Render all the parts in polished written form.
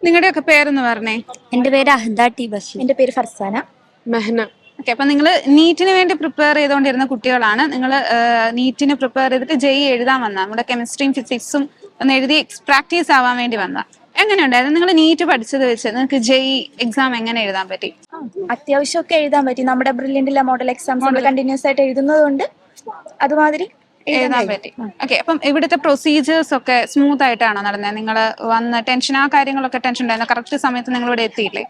നിങ്ങളുടെയൊക്കെ പേരൊന്ന് പറഞ്ഞേ. എന്റെ പേര് അഹ്ദ ടി ബഷീർ. എന്റെ പേര് ഫർസാന. മെഹന. ഓക്കെ, അപ്പൊ നിങ്ങൾ നീറ്റിന് വേണ്ടി പ്രിപ്പയർ ചെയ്തുകൊണ്ടിരുന്ന കുട്ടികളാണ്. നിങ്ങൾ നീറ്റിന് പ്രിപ്പയർ ചെയ്തിട്ട് ജെഇ എഴുതാൻ വന്ന നമ്മുടെ കെമിസ്ട്രിയും ഫിസിക്സും ഒന്ന് എഴുതി പ്രാക്ടീസ് ആവാൻ വേണ്ടി വന്ന. എങ്ങനെയുണ്ടായിരുന്നു നിങ്ങൾ നീറ്റ് പഠിച്ചത് വെച്ച് നിങ്ങൾക്ക് ജെഇ എക്സാം എങ്ങനെ എഴുതാൻ പറ്റി? അത്യാവശ്യമൊക്കെ എഴുതാൻ പറ്റി. നമ്മുടെ ബ്രില്യന്റിലെ മോഡൽ എക്സാംസ് കണ്ടിന്യൂസ് ആയിട്ട് എഴുതുന്നത് കൊണ്ട് അതുമാതിരി എഴുതാൻ പറ്റി. ഓക്കെ, അപ്പം ഇവിടുത്തെ പ്രൊസീജിയേഴ്സ് ഒക്കെ സ്മൂത്ത് ആയിട്ടാണോ നടന്നത്? നിങ്ങൾ വന്ന് ആ കാര്യങ്ങളൊക്കെ ടെൻഷൻ ഉണ്ടായിരുന്നു? കറക്റ്റ് സമയത്ത് നിങ്ങൾ ഇവിടെ എത്തിയില്ലേ?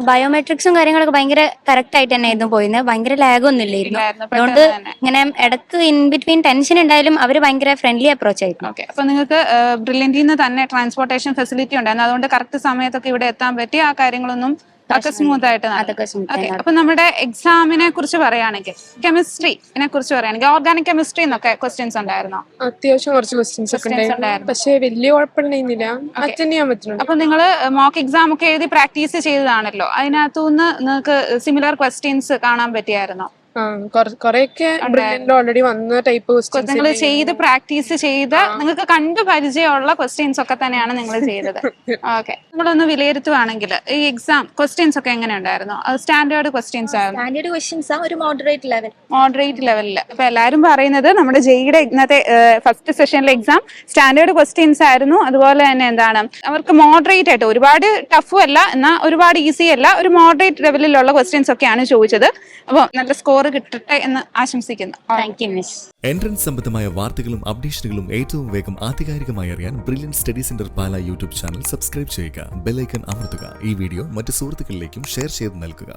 ബയോമെട്രിക്സും കാര്യങ്ങളൊക്കെ ഭയങ്കര കറക്റ്റ് ആയിട്ട് തന്നെ ആയിരുന്നു പോയിരുന്നത്. ഭയങ്കര ലാഗ് ഒന്നും ഇല്ലായിരുന്നു. അതുകൊണ്ട് ഇങ്ങനെ ഇടക്ക് ഇൻ ബിറ്റ്വീൻ ടെൻഷൻ ഉണ്ടായാലും അവര് ഭയങ്കര ഫ്രണ്ട്ലി അപ്രോച്ച് ആയിരുന്നു. ഓക്കെ, അപ്പൊ നിങ്ങൾക്ക് ബ്രില്യന്റിൽ നിന്ന് തന്നെ ട്രാൻസ്പോർട്ടേഷൻ ഫെസിലിറ്റി ഉണ്ടായിരുന്നു, അതുകൊണ്ട് കറക്റ്റ് സമയത്തൊക്കെ ഇവിടെ എത്താൻ പറ്റി. ആ കാര്യങ്ങളൊന്നും ഒക്കെ സ്മൂത്ത് ആയിട്ട്. അപ്പൊ നമ്മുടെ എക്സാമിനെ കുറിച്ച് പറയുകയാണെങ്കിൽ, കെമിസ്ട്രിനെ കുറിച്ച് പറയുകയാണെങ്കിൽ ഓർഗാനിക് കെമിസ്ട്രി എന്നൊക്കെ ക്വസ്റ്റ്യൻസ് ഉണ്ടായിരുന്നോ? അത്യാവശ്യം കുറച്ച് ക്വസ്റ്റ്യൻസ് ഒക്കെ ഉണ്ടായിരുന്നു, പക്ഷെ വലിയ കുഴപ്പമുണ്ടായിരുന്നില്ല. അറ്റൻഡ് ചെയ്യാൻ പറ്റുന്നുണ്ട്. അപ്പൊ നിങ്ങൾ മോക്ക് എക്സാം ഒക്കെ എഴുതി പ്രാക്ടീസ് ചെയ്തതാണല്ലോ, അതിനകത്തുനിന്ന് നിങ്ങൾക്ക് സിമിലർ ക്വസ്റ്റ്യൻസ് കാണാൻ പറ്റിയായിരുന്നോ? കൊറേയൊക്കെ ഓൾറെഡി വന്ന ടൈപ്പ് നിങ്ങൾ ചെയ്ത് പ്രാക്ടീസ് ചെയ്ത് നിങ്ങൾക്ക് കണ്ടു പരിചയമുള്ള ക്വസ്റ്റ്യൻസ് ഒക്കെ തന്നെയാണ് നിങ്ങൾ ചെയ്തത്. ഓക്കെ, നിങ്ങളൊന്ന് വിലയിരുത്തുവാണെങ്കിൽ ഈ എക്സാം ക്വസ്റ്റ്യൻസ് ഒക്കെ എങ്ങനെ ഉണ്ടായിരുന്നു? സ്റ്റാൻഡേർഡ് ക്വസ്റ്റ്യൻസ് ആയിരുന്നു? സ്റ്റാൻഡേർഡ് ക്വസ്റ്റ്യൻസ് ആ, ഒരു മോഡറേറ്റ് ലെവലിൽ. അപ്പൊ എല്ലാവരും പറയുന്നത് നമ്മുടെ ജെഇയുടെ ഇന്നത്തെ ഫസ്റ്റ് സെഷനിലെ എക്സാം സ്റ്റാൻഡേർഡ് ക്വസ്റ്റ്യൻസ് ആയിരുന്നു. അതുപോലെ തന്നെ എന്താണ്, അവർക്ക് മോഡറേറ്റ് ആയിട്ട്, ഒരുപാട് ടഫും അല്ല എന്നാൽ ഒരുപാട് ഈസി അല്ല, ഒരു മോഡറേറ്റ് ലെവലിലുള്ള ക്വസ്റ്റ്യൻസ് ഒക്കെയാണ് ചോദിച്ചത്. അപ്പോൾ നല്ല സ്കോർ കിട്ടട്ടെ എന്ന് ആശംസിക്കുന്നു. Thank you miss. എൻട്രൻസ് സംബന്ധമായ വാർത്തകളും അപ്ഡേഷനുകളും ഏറ്റവും വേഗം ആധികാരികമായി അറിയാൻ ബ്രില്യൻ സ്റ്റഡി സെന്റർ പാല യൂട്യൂബ് ചാനൽ സബ്സ്ക്രൈബ് ചെയ്യുക. ബെൽ ഐക്കൺ അമർത്തുക. ഈ വീഡിയോ മറ്റ് സുഹൃത്തുക്കളിലേക്കും ഷെയർ ചെയ്ത് നൽകുക.